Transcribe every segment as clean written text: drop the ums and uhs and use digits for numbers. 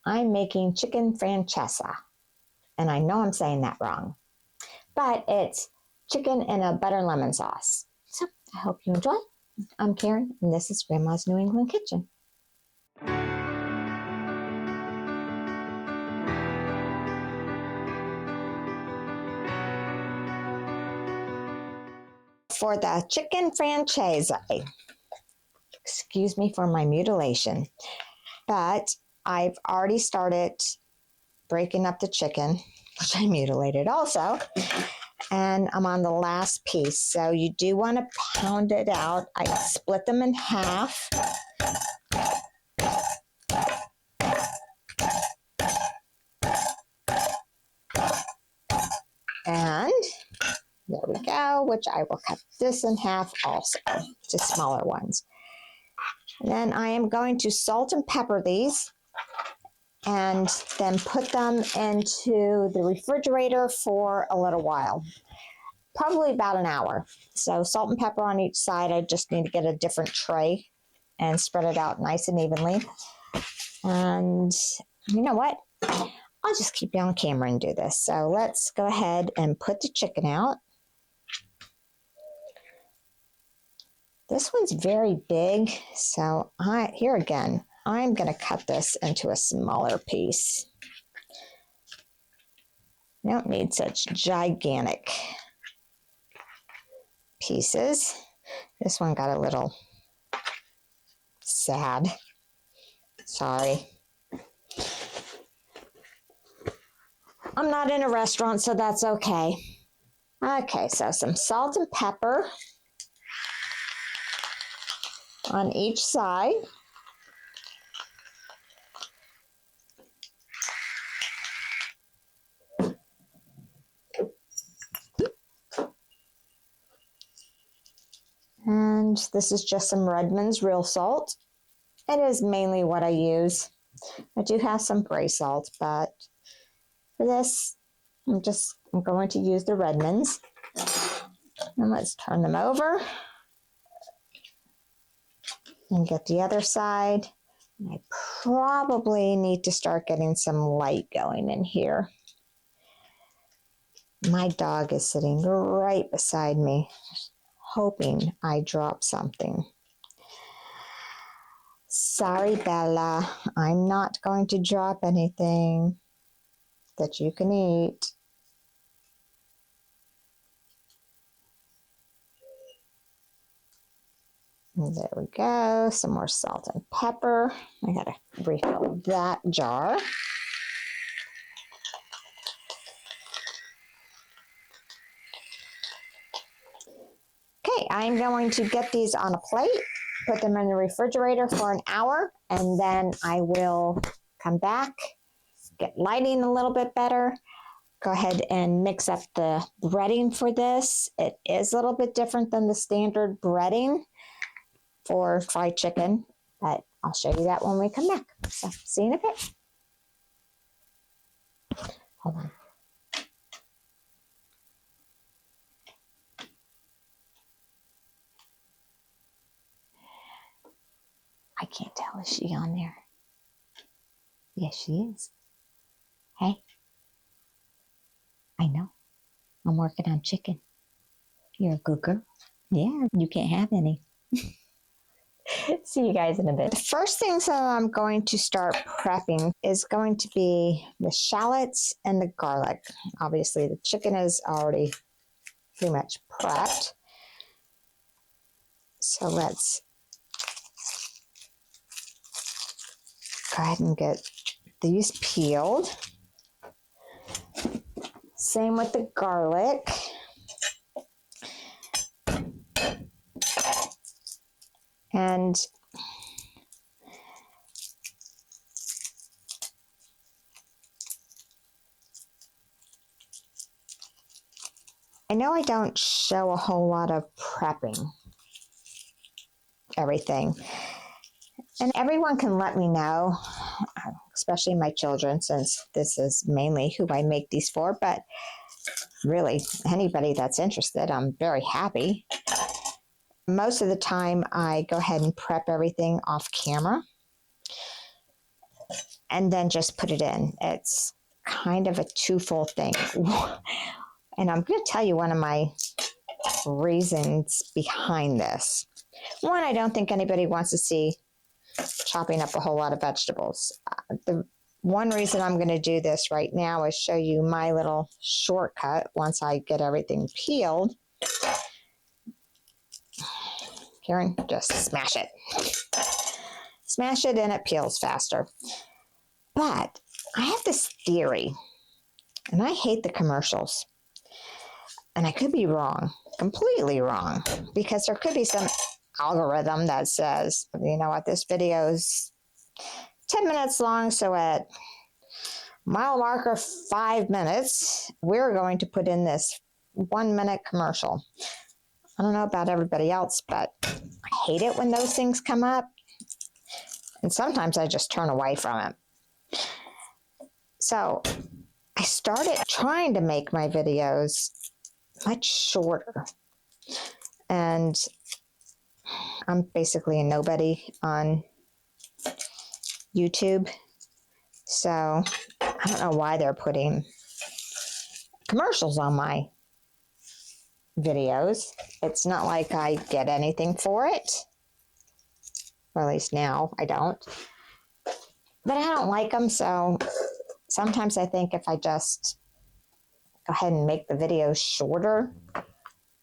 I'm making chicken francaise, and I know I'm saying that wrong, but it's chicken in a butter lemon sauce. So I hope you enjoy. I'm Karen, and this is Grandma's New England Kitchen. For the chicken francaise, excuse me for my mutilation, but I've already started breaking up the chicken, which I mutilated also, and I'm on the last piece. So you do want to pound it out. I split them in half. And there we go, which I will cut this in half also, just smaller ones. And then I am going to salt and pepper these and then put them into the refrigerator for a little while, probably about an hour. So salt and pepper on each side. I just need to get a different tray and spread it out nice and evenly. And you know what? I'll just keep you on camera and do this. So let's go ahead and put the chicken out. This one's very big, so here again, I'm going to cut this into a smaller piece. You don't need such gigantic pieces. This one got a little sad. Sorry. I'm not in a restaurant, so that's okay. Okay, so some salt and pepper on each side. And this is just some Redmond's real salt. It is mainly what I use. I do have some gray salt, but for this, I'm going to use the Redmond's. And let's turn them over and get the other side. I probably need to start getting some light going in here. My dog is sitting right beside me, hoping I drop something. Sorry, Bella, I'm not going to drop anything that you can eat. And there we go, some more salt and pepper. I gotta refill that jar. Okay, I'm going to get these on a plate, put them in the refrigerator for an hour, and then I will come back, get lighting a little bit better, go ahead and mix up the breading for this. It is a little bit different than the standard breading for fried chicken, but I'll show you that when we come back. So see you in a bit. Hold on. I can't tell. Is she on there? Yes, she is. Hey. I know. I'm working on chicken. You're a good girl. Yeah, you can't have any. See you guys in a bit. The first things that I'm going to start prepping is going to be the shallots and the garlic. Obviously, the chicken is already pretty much prepped. So let's go ahead and get these peeled. Same with the garlic. And I know I don't show a whole lot of prepping everything. And everyone can let me know, especially my children, since this is mainly who I make these for. But really, anybody that's interested, I'm very happy. Most of the time, I go ahead and prep everything off camera. and then just put it in. It's kind of a twofold thing. And I'm going to tell you one of my reasons behind this. One, I don't think anybody wants to see chopping up a whole lot of vegetables. The one reason I'm going to do this right now is show you my little shortcut once I get everything peeled. Karen, just smash it. Smash it and it peels faster. But I have this theory, and I hate the commercials. And I could be wrong, completely wrong, because there could be some algorithm that says, you know what, this video is 10 minutes long, so at mile marker 5 minutes, we're going to put in this 1 minute commercial. I don't know about everybody else, but I hate it when those things come up. And sometimes I just turn away from it. So I started trying to make my videos much shorter. And I'm basically a nobody on YouTube. So I don't know why they're putting commercials on my videos. It's not like I get anything for it. Or at least now I don't. But I don't like them, so sometimes I think if I just go ahead and make the videos shorter,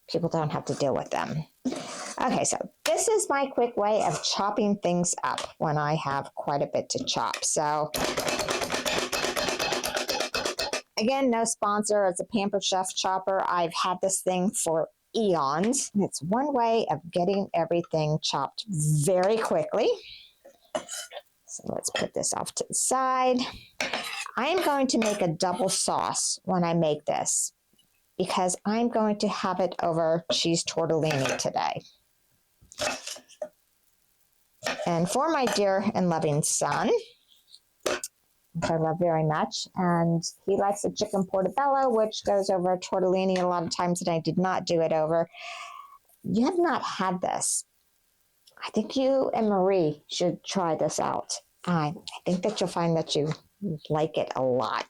people don't have to deal with them. Okay, so this is my quick way of chopping things up when I have quite a bit to chop. So again, no sponsor. It's a Pampered Chef chopper. I've had this thing for eons. It's one way of getting everything chopped very quickly. So let's put this off to the side. I am going to make a double sauce when I make this because I'm going to have it over cheese tortellini today. And for my dear and loving son, which I love very much, and he likes a chicken portobello, which goes over a tortellini a lot of times, and I did not do it over. You have not had this. I think you and Marie should try this out. I think that you'll find that you like it a lot.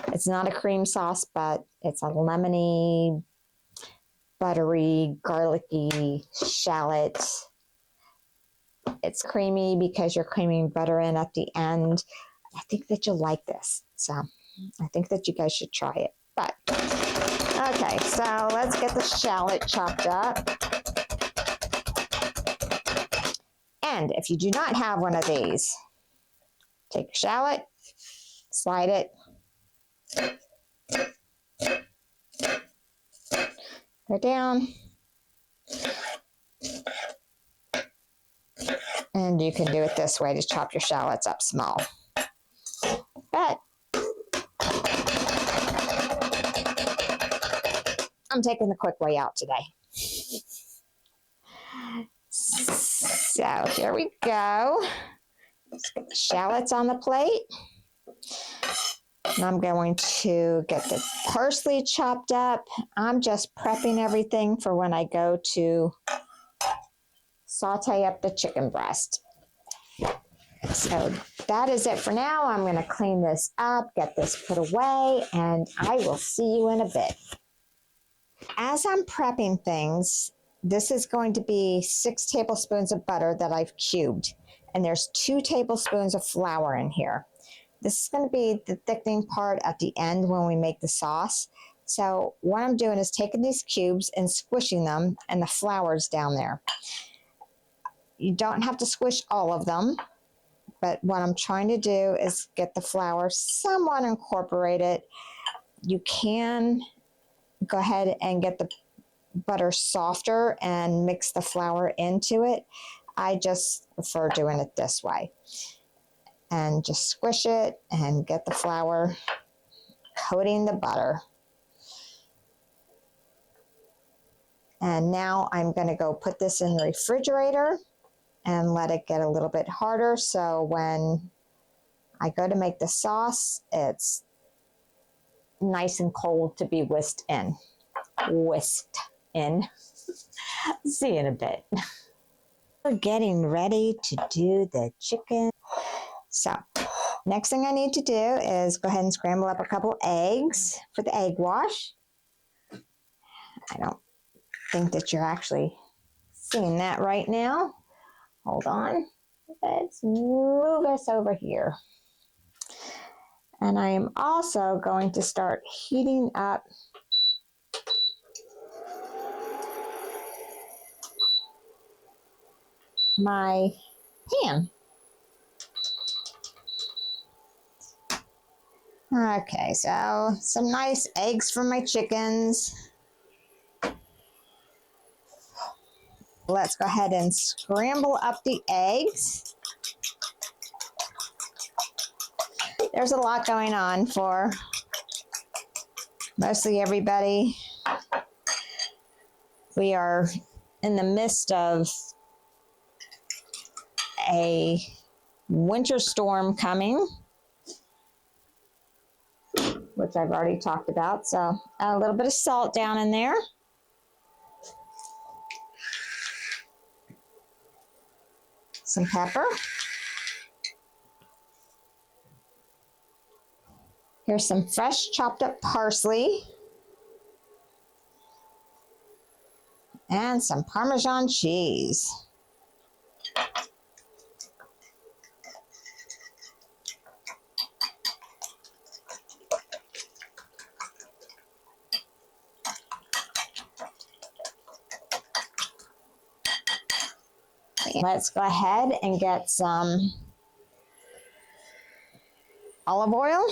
It's not a cream sauce, but it's a lemony, buttery, garlicky shallot. It's creamy because you're creaming butter in at the end. I think that you'll like this. So I think that you guys should try it. But, okay, so let's get the shallot chopped up. And if you do not have one of these, take your shallot, slide it, go down, and you can do it this way to chop your shallots up small. But I'm taking the quick way out today. So here we go. Let's get the shallots on the plate. And I'm going to get the parsley chopped up. I'm just prepping everything for when I go to saute up the chicken breast. So that is it for now. I'm going to clean this up, get this put away, and I will see you in a bit. As I'm prepping things, this is going to be 6 tablespoons of butter that I've cubed. And there's 2 tablespoons of flour in here. This is going to be the thickening part at the end when we make the sauce. So what I'm doing is taking these cubes and squishing them, and the flour's down there. You don't have to squish all of them, but what I'm trying to do is get the flour somewhat incorporated. You can go ahead and get the butter softer and mix the flour into it. I just prefer doing it this way. And just squish it and get the flour coating the butter. And now I'm going to go put this in the refrigerator and let it get a little bit harder, so when I go to make the sauce, it's nice and cold to be whisked in. Whisked in. See you in a bit. We're getting ready to do the chicken. So Next thing I need to do is go ahead and scramble up a couple eggs for the egg wash. I don't think that you're actually seeing that right now. Hold on. Let's move us over here. And I am also going to start heating up my pan. Okay, so some nice eggs for my chickens. Let's go ahead and scramble up the eggs. There's a lot going on for mostly everybody. We are in the midst of a winter storm coming, which I've already talked about. So a little bit of salt down in there. Some pepper. Here's some fresh chopped up parsley. And some Parmesan cheese. Let's go ahead and get some olive oil.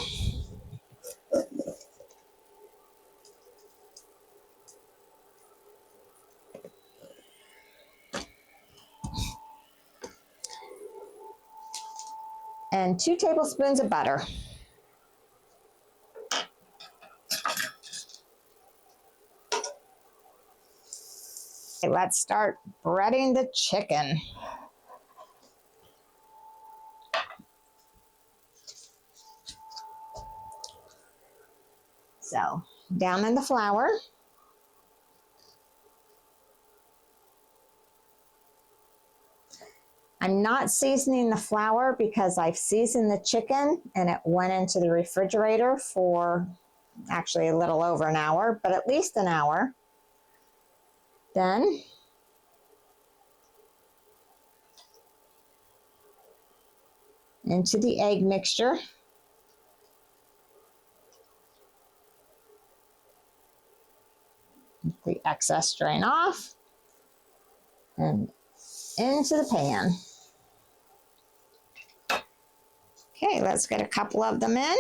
And 2 tablespoons of butter. Okay, let's start breading the chicken. So, down in the flour. I'm not seasoning the flour because I've seasoned the chicken and it went into the refrigerator for actually a little over an hour, but at least an hour. Then into the egg mixture. The excess drain off and into the pan. Okay, let's get a couple of them in.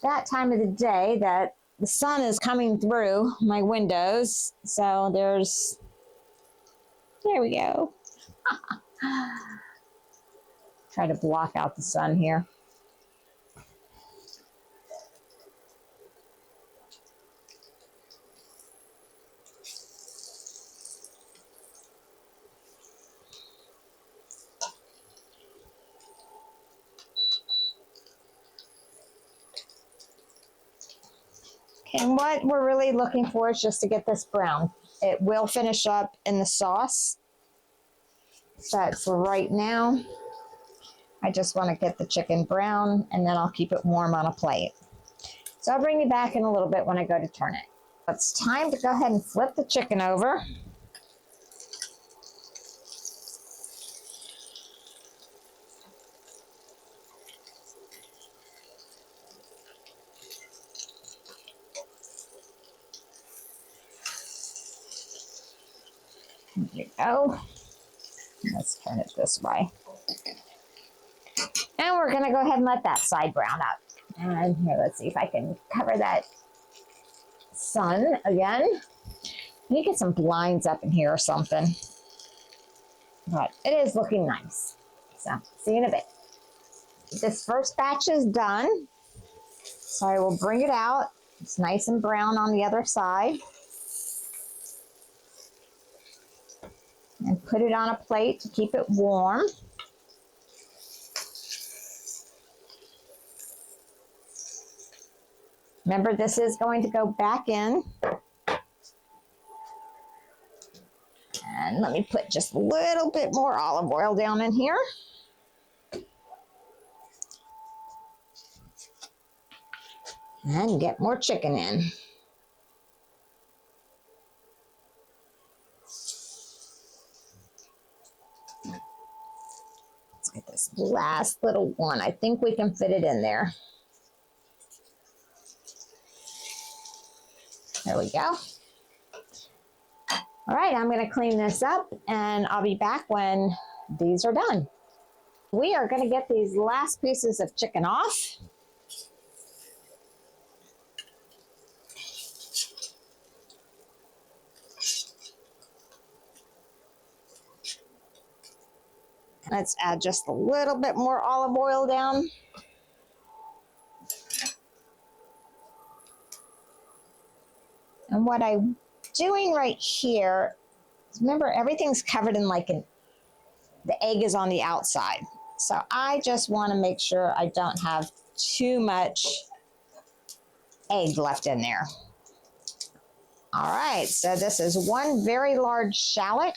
That time of the day that the sun is coming through my windows. So there we go. Try to block out the sun here. Okay, and what we're really looking for is just to get this brown. It will finish up in the sauce. But for right now, I just want to get the chicken brown and then I'll keep it warm on a plate. So I'll bring you back in a little bit when I go to turn it. It's time to go ahead and flip the chicken over. There you go. Let's turn it this way. And we're going to go ahead and let that side brown up. And here, let's see if I can cover that sun again. You get some blinds up in here or something. But it is looking nice. So, see you in a bit. This first batch is done. So I will bring it out. It's nice and brown on the other side. And put it on a plate to keep it warm. Remember, this is going to go back in. And let me put just a little bit more olive oil down in here. And get more chicken in. Let's get this last little one. I think we can fit it in there. There we go. All right, I'm going to clean this up and I'll be back when these are done. We are going to get these last pieces of chicken off. Let's add just a little bit more olive oil down. And what I'm doing right here, remember everything's covered in the egg is on the outside. So I just want to make sure I don't have too much egg left in there. All right, so this is one very large shallot.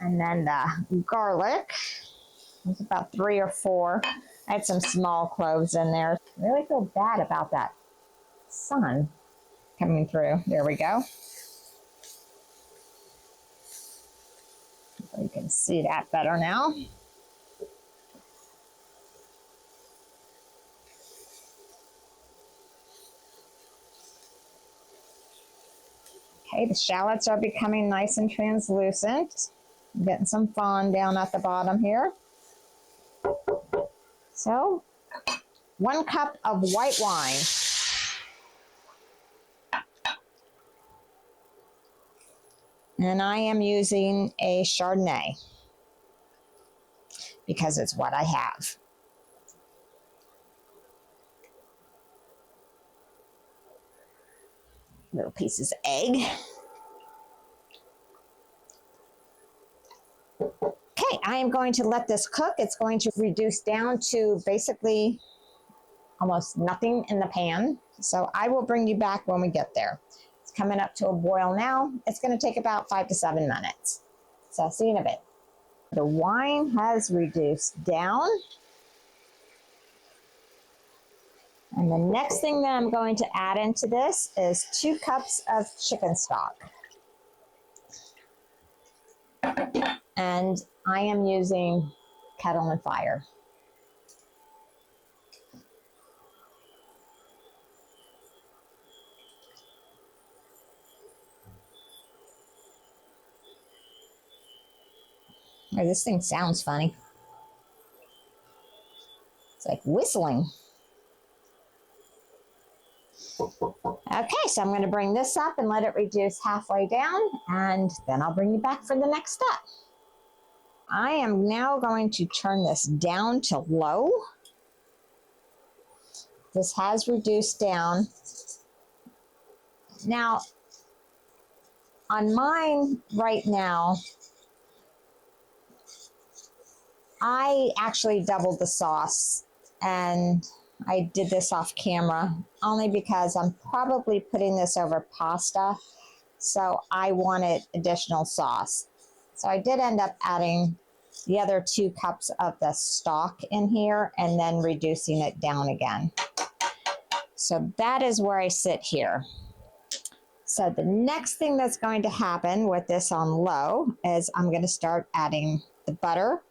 And then the garlic, it's about 3 or 4. I had some small cloves in there. I really feel bad about that sun coming through. There we go. So you can see that better now. Okay, the shallots are becoming nice and translucent. I'm getting some fond down at the bottom here. So, 1 cup of white wine. And I am using a Chardonnay because it's what I have. Little pieces of egg. Okay, I am going to let this cook. It's going to reduce down to basically almost nothing in the pan. So I will bring you back when we get there. It's coming up to a boil now. It's going to take about 5 to 7 minutes. So I'll see you in a bit. The wine has reduced down. And the next thing that I'm going to add into this is 2 cups of chicken stock. And I am using kettle and fire. Oh, this thing sounds funny. It's like whistling. Okay, so I'm going to bring this up and let it reduce halfway down, and then I'll bring you back for the next step. I am now going to turn this down to low. This has reduced down. Now, on mine right now, I actually doubled the sauce, and I did this off camera only because I'm probably putting this over pasta, so I wanted additional sauce. So I did end up adding the other 2 cups of the stock in here and then reducing it down again. So that is where I sit here. So the next thing that's going to happen with this on low is I'm going to start adding the butter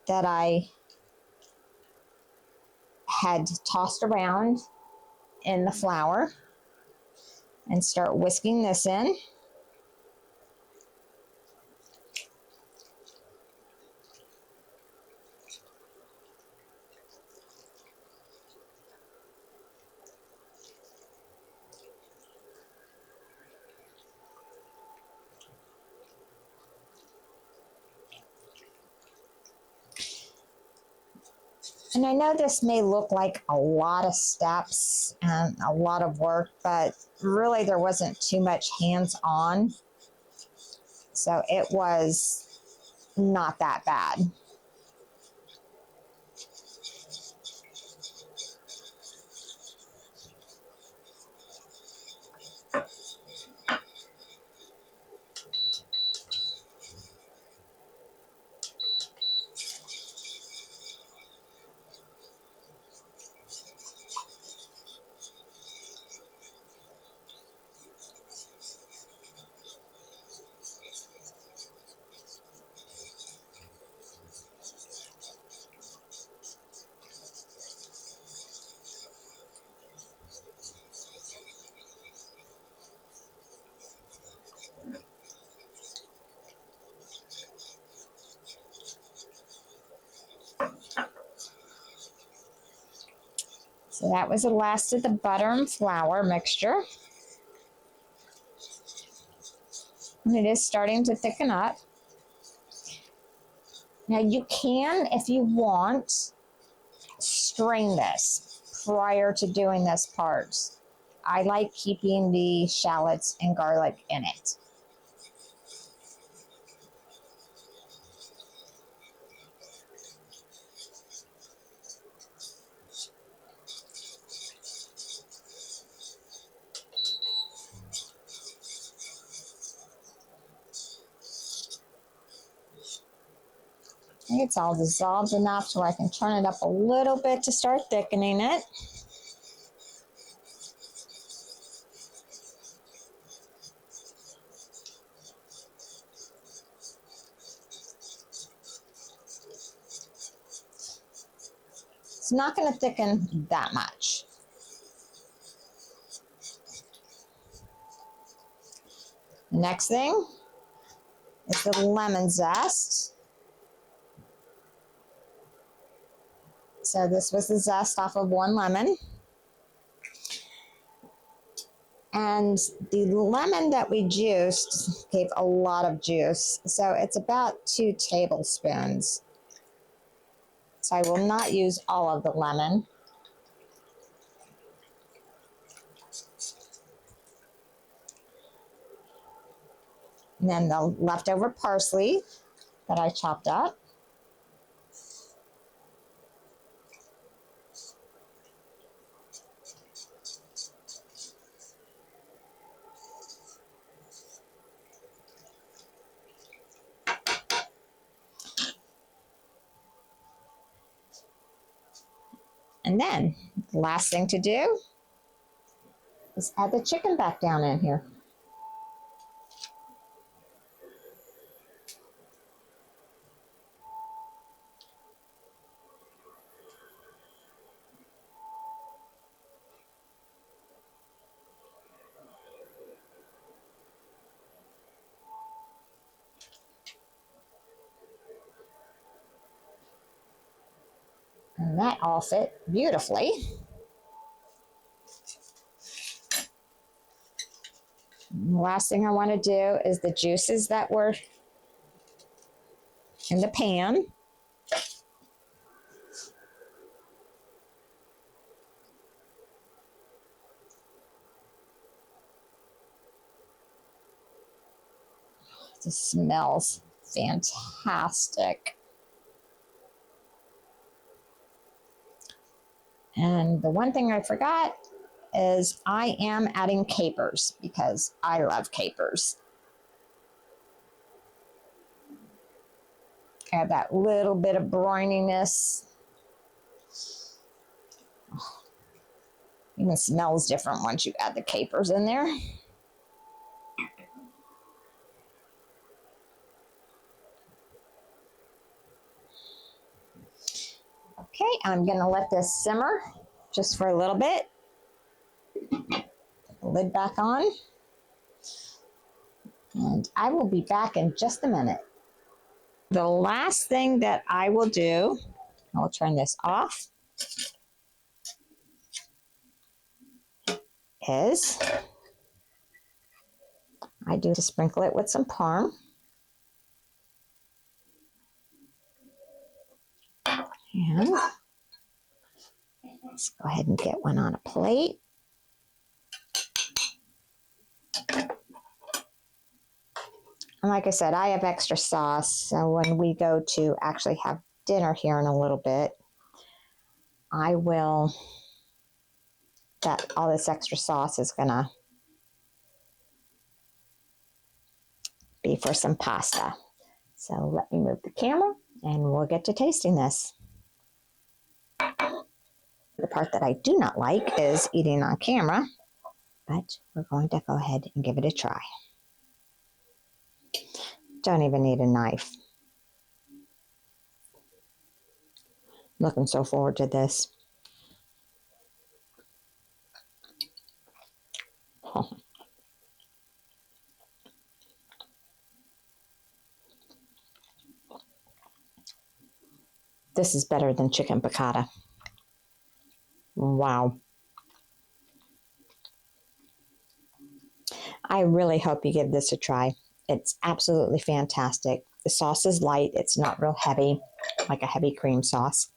that I had tossed around in the flour and start whisking this in. And I know this may look like a lot of steps and a lot of work, but really there wasn't too much hands-on. So it was not that bad. So that was the last of the butter and flour mixture. And it is starting to thicken up. Now you can, if you want, strain this prior to doing this part. I like keeping the shallots and garlic in it. It's all dissolved enough so I can turn it up a little bit to start thickening it. It's not going to thicken that much. The next thing is the lemon zest. So this was the zest off of one lemon. And the lemon that we juiced gave a lot of juice. So it's about 2 tablespoons. So I will not use all of the lemon. And then the leftover parsley that I chopped up. And then the last thing to do is add the chicken back down in here. And that all fit beautifully. And the last thing I want to do is the juices that were in the pan. It smells fantastic. And the one thing I forgot is I am adding capers because I love capers. Add that little bit of brininess. Even smells different once you add the capers in there. Okay, I'm going to let this simmer just for a little bit. Put the lid back on. And I will be back in just a minute. The last thing that I will do, I'll turn this off, is I do to sprinkle it with some parm. And Let's go ahead and get one on a plate. And like I said, I have extra sauce, so when we go to actually have dinner here in a little bit, I will, that all this extra sauce is gonna be for some pasta. So let me move the camera and we'll get to tasting this. The part that I do not like is eating on camera, but we're going to go ahead and give it a try. Don't even need a knife. Looking so forward to this. Oh. This is better than chicken piccata. Wow. I really hope you give this a try. It's absolutely fantastic. The sauce is light. It's not real heavy, like a heavy cream sauce.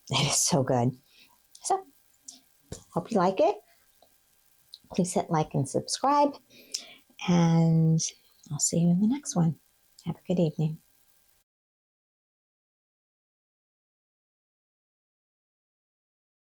It is so good. So, hope you like it. Please hit like and subscribe. And I'll see you in the next one. Have a good evening.